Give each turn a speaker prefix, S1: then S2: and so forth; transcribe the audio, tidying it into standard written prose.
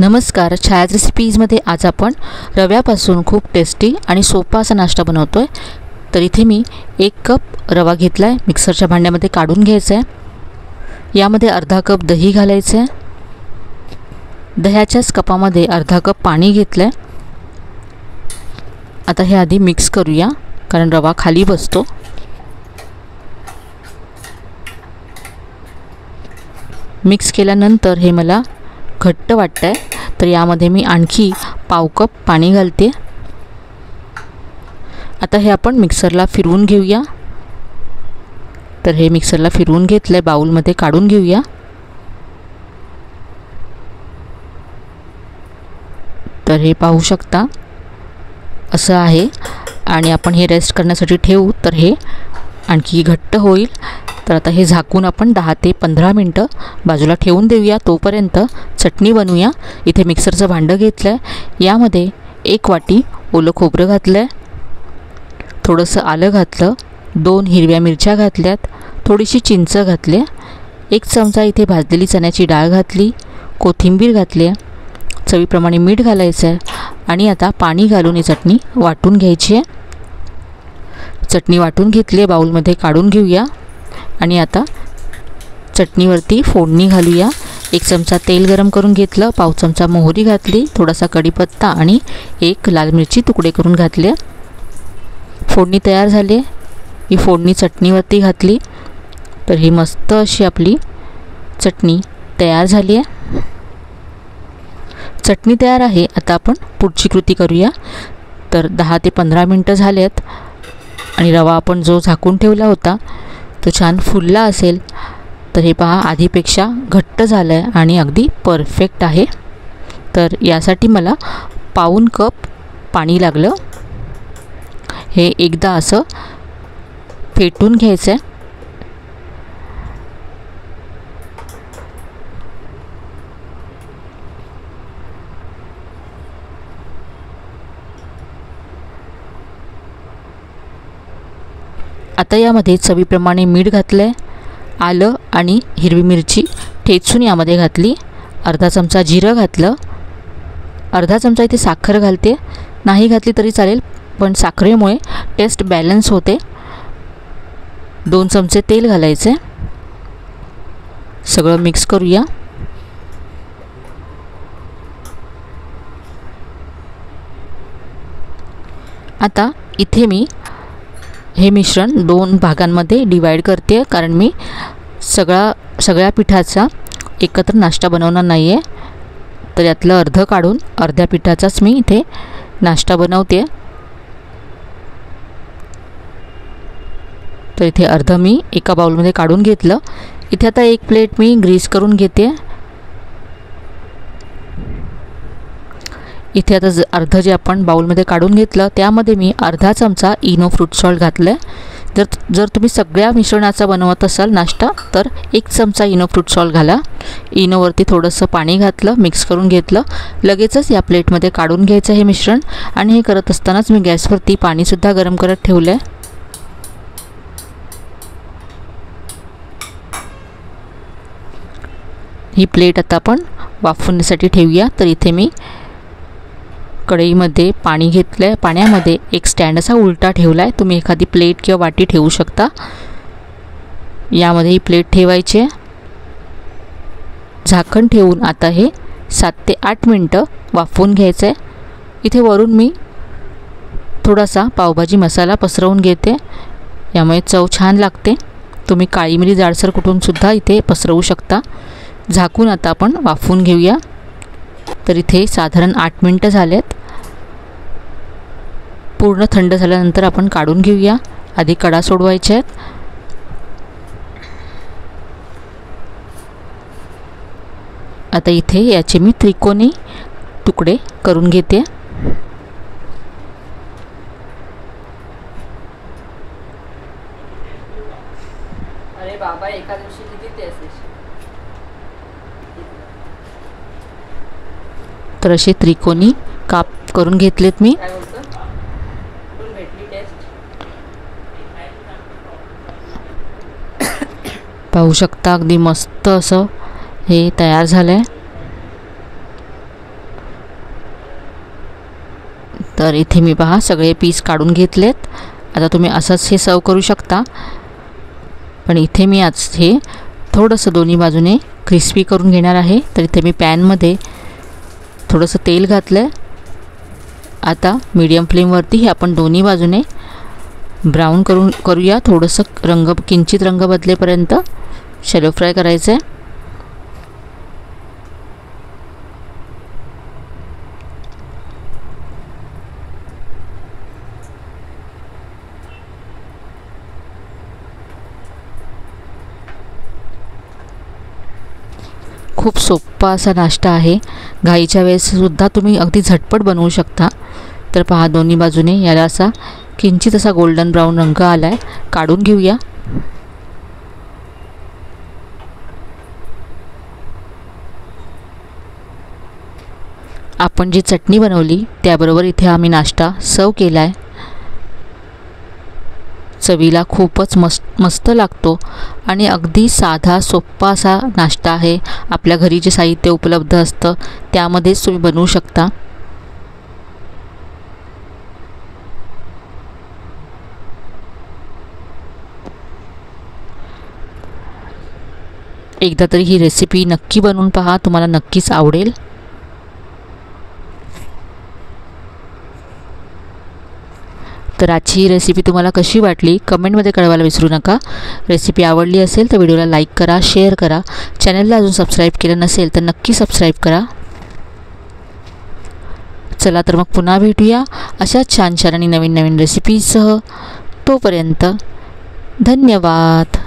S1: नमस्कार, छायाज रेसिपीजमध्ये आज आपण रव्यापासून खूप टेस्टी आणि सोपा असा नाश्ता बनवतोय। तर इथे मी 1 कप रवा घेतलाय, मिक्सरच्या भांड्यामध्ये काढून घ्यायचा आहे। यामध्ये अर्धा कप दही घालायचं आहे। दह्याच्याच कपामध्ये अर्धा कप पाणी घेतलंय। आता हे आधी मिक्स करूया, कारण रवा खाली बसतो। मिक्स केल्यानंतर हे मला घट्ट वाटतंय, तर यामध्ये मी आणखी पाव कप पाणी घालते। आता हे आपण मिक्सरला फिरवून घेऊया। तर हे मिक्सरला फिरवून घेतलंय, बाउलमध्ये काढून घेऊया। तर हे पाहू शकता असं आहे, आणि आपण हे रेस्ट करण्यासाठी ठेवू, तर हे आणखी घट्ट होईल। तर आता हे झाकून आपण 10 ते 15 मिनिटं बाजूला ठेवून देऊया। तोपर्यंत चटणी बनवूया। इथे मिक्सरचं भांडं घेतलं आहे, यामध्ये 1 वाटी ओलं खोबरं घातलं आहे, थोडंसं आलं घातलं, 2 हिरव्या मिरच्या घातल्यात, थोडीशी चिंच घातली, 1 चमचा इथे भाजलेली चण्याची डाळ घातली, कोथिंबीर घातली आहे, चवीप्रमाणे मीठ घालायचं आहे, आणि आता पाणी घालून ही चटणी वाटून घ्यायची आहे। चटणी वाटून घेतली आहे, बाउलमध्ये काढून घेऊया। आणि आता चटणीवरती फोडणी घालूया। 1 चमचा तेल गरम करून घेतलं, पाव चमचा मोहरी घातली, थोडासा कढीपत्ता आणि 1 लाल मिरची तुकडे करून घातले। फोडणी तयार झाली, ही फोडणी चटणीवरती घातली, तर ही मस्त अशी आपली चटणी तयार झाली आहे। चटणी तयार आहे। आता आपण पुढची कृती करूया। तर 10 ते 15 मिनिटं झालेत, आणि रवा आपण जो झाकून ठेवला होता तो छान फुलला असेल। तर हे पहा, आधीपेक्षा घट्ट झालं आहे आणि अगदी परफेक्ट आहे। तर यासाठी मला पाऊण कप पाणी लागलं। हे एकदा असं फेटून घ्यायचं आहे। आता यामध्ये चवीप्रमाणे मीठ घातलं आहे, आलं आणि हिरवी मिरची ठेचून यामध्ये घातली, अर्धा चमचा जिरं घातलं, अर्धा चमचा इथे साखर घालते, नाही घातली तरी चालेल, पण साखरेमुळे टेस्ट बॅलन्स होते। 2 चमचे तेल घालायचे, सगळं मिक्स करूया। आता इथे मी हे मिश्रण 2 भागांमध्ये डिवाइड करते, कारण मी सगळ्या पिठाचा एकत्र नाश्ता बनवणार नाही आहे। तर यातलं अर्धं काढून अर्ध्या पिठाचाच मी इथे नाश्ता बनवते। तर इथे अर्धं मी एका बाउलमध्ये काढून घेतलं। इथे आता 1 प्लेट मी ग्रीस करून घेते। इथे आता अर्धं जे आपण बाउलमध्ये काढून घेतलं, त्यामध्ये मी अर्धा चमचा इनो फ्रूट सॉल्ट घातलं आहे। जर तुम्ही सगळ्या मिश्रणाचा बनवत असाल नाश्ता, तर 1 चमचा इनो फ्रूट सॉल्ट घाला। इनोवरती थोडंसं पाणी घातलं, मिक्स करून घेतलं, लगेचच या प्लेटमध्ये काढून घ्यायचं हे मिश्रण। आणि हे करत असतानाच मी गॅसवरती पाणीसुद्धा गरम करत ठेवलं आहे। ही प्लेट आता आपण वाफवण्यासाठी ठेवूया। तर इथे मी कढईमध्ये पाणी घेतलं आहे, पाण्यामध्ये 1 स्टँड असा उलटा ठेवला आहे। तुम्ही एखादी प्लेट किंवा वाटी ठेवू शकता। यामध्ये ही प्लेट ठेवायची आहे, झाकण ठेवून आता हे 7 ते 8 मिनिटं वाफवून घ्यायचं आहे। इथे वरून मी थोडासा पावभाजी मसाला पसरवून घेते, यामुळे चव छान लागते। तुम्ही काळी मिरी जाडसर कुटूनसुद्धा इथे पसरवू शकता। झाकून आता आपण वाफवून घेऊया। तर इथे साधारण 8 मिनिटं झालेत। पूर्ण थंड झाल्यानंतर आपण काढून घेऊया। आधी कडा सोडवायचे आहेत। आता इथे याचे मी त्रिकोणी तुकडे करून घेते।
S2: अरे बाबा, एका दिवशी किती ते असेल?
S1: तर असे त्रिकोणी काप करून घेतलेत मी। पाहू शकता, अगदी मस्त असं हे तयार झालं आहे। तर इथे मी पहा सगळे पीस काढून घेतलेत. आता तुम्ही असंच हे सर्व करू शकता, पण इथे मी आज हे थोडंसं दोन्ही बाजूने क्रिस्पी करून घेणार आहे. तर इथे मी पॅनमध्ये थोडंसं तेल घातलं आहे. आता मीडियम फ्लेमवरती हे आपण दोन्ही बाजूने ब्राऊन करूया. थोडंसं किंचित रंग बदलेपर्यंत शॅलो फ्राय करायचं आहे. खूप सोपा असा नाश्ता आहे. घाईच्या वेळेससुद्धा तुम्ही अगदी झटपट बनवू शकता. तर पहा दोन्ही बाजूने याला असा किंचित असा गोल्डन ब्राऊन रंग आला आहे. काढून घेऊया. आपण जी चटणी बनवली त्याबरोबर इथे आम्ही नाश्ता सर्व केला आहे. चवीला खूपच मस्त लागतो आणि अगदी साधा सोपा असा नाश्ता आहे. आपल्या घरी जे साहित्य उपलब्ध असतं त्यामध्येच तुम्ही बनवू शकता. एकदा तरी ही रेसिपी नक्की बनवून पहा, तुम्हाला नक्कीच आवडेल. तर आजची ही रेसिपी तुम्हाला कशी वाटली कमेंटमध्ये कळवायला विसरू नका. रेसिपी आवडली असेल तर व्हिडिओला लाईक करा, शेअर करा. चॅनलला अजून सबस्क्राईब केलं नसेल तर नक्की सबस्क्राईब करा. चला तर मग पुन्हा भेटूया अशा छान छान आणि नवीन नवीन रेसिपीसह. तोपर्यंत धन्यवाद.